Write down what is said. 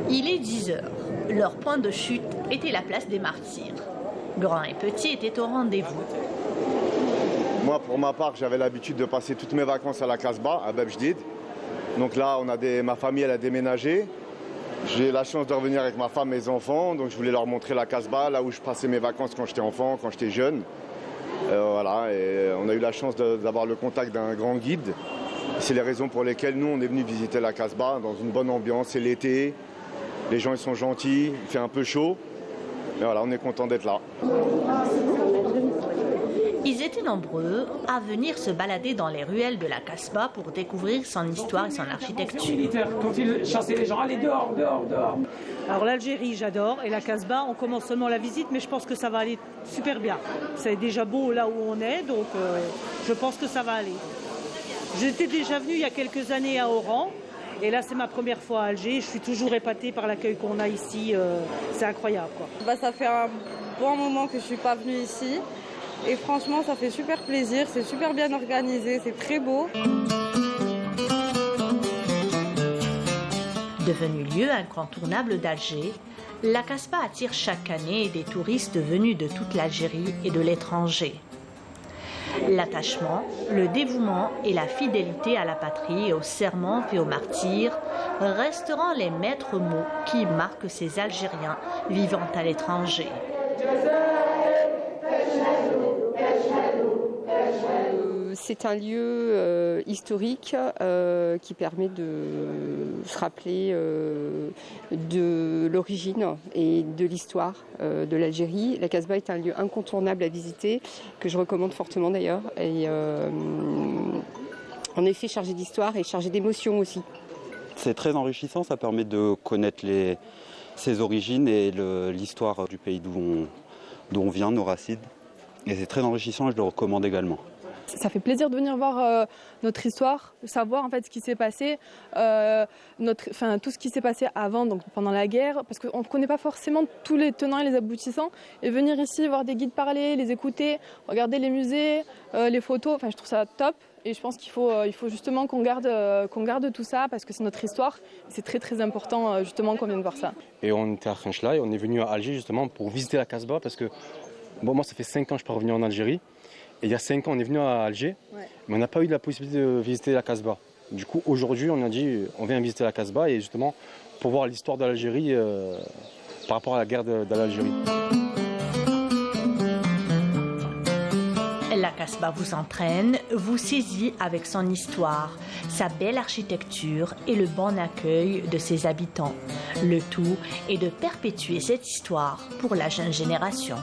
Il est 10 heures. Leur point de chute était la place des Martyrs. Grands et petits étaient au rendez-vous. Moi, pour ma part, j'avais l'habitude de passer toutes mes vacances à la Casbah, à Bab Jdid. Donc là, ma famille, elle a déménagé. J'ai la chance de revenir avec ma femme et mes enfants. Donc je voulais leur montrer la Casbah, là où je passais mes vacances quand j'étais enfant, quand j'étais jeune. Voilà, et on a eu la chance d'avoir le contact d'un grand guide. C'est les raisons pour lesquelles nous, on est venu visiter la Casbah dans une bonne ambiance. C'est l'été, les gens ils sont gentils, il fait un peu chaud. Mais voilà, on est content d'être là. Ils étaient nombreux à venir se balader dans les ruelles de la Casbah pour découvrir son histoire et son architecture. Quand ils chassaient les gens, allez dehors, dehors, dehors. Alors l'Algérie, j'adore, et la Casbah, on commence seulement la visite, mais je pense que ça va aller super bien. C'est déjà beau là où on est, donc je pense que ça va aller. J'étais déjà venue il y a quelques années à Oran, et là c'est ma première fois à Alger. Je suis toujours épatée par l'accueil qu'on a ici, c'est incroyable, quoi. Ça fait un bon moment que je ne suis pas venue ici. Et franchement, ça fait super plaisir, c'est super bien organisé, c'est très beau. Devenu lieu incontournable d'Alger, la Casbah attire chaque année des touristes venus de toute l'Algérie et de l'étranger. L'attachement, le dévouement et la fidélité à la patrie et aux serments faits aux martyrs resteront les maîtres mots qui marquent ces Algériens vivant à l'étranger. C'est un lieu historique qui permet de se rappeler de l'origine et de l'histoire de l'Algérie. La Casbah est un lieu incontournable à visiter, que je recommande fortement d'ailleurs. Et en effet, chargé d'histoire et chargé d'émotions aussi. C'est très enrichissant, ça permet de connaître ses origines et l'histoire du pays d'où on vient, nos racines. Et c'est très enrichissant et je le recommande également. Ça fait plaisir de venir voir notre histoire, savoir en fait ce qui s'est passé, tout ce qui s'est passé avant, donc pendant la guerre, parce qu'on ne connaît pas forcément tous les tenants et les aboutissants. Et venir ici, voir des guides parler, les écouter, regarder les musées, les photos, je trouve ça top. Et je pense qu'il faut justement qu'on garde tout ça parce que c'est notre histoire. Et c'est très très important justement qu'on vienne voir ça. Et on était à Khenchla et on est venu à Alger justement pour visiter la Casbah parce que moi ça fait 5 ans que je ne suis pas revenu en Algérie. Et il y a 5 ans, on est venu à Alger, mais on n'a pas eu la possibilité de visiter la Casbah. Du coup, aujourd'hui, on a dit on vient visiter la Casbah et justement pour voir l'histoire de l'Algérie par rapport à la guerre de l'Algérie. La Casbah vous entraîne, vous saisit avec son histoire, sa belle architecture et le bon accueil de ses habitants. Le tout est de perpétuer cette histoire pour la jeune génération.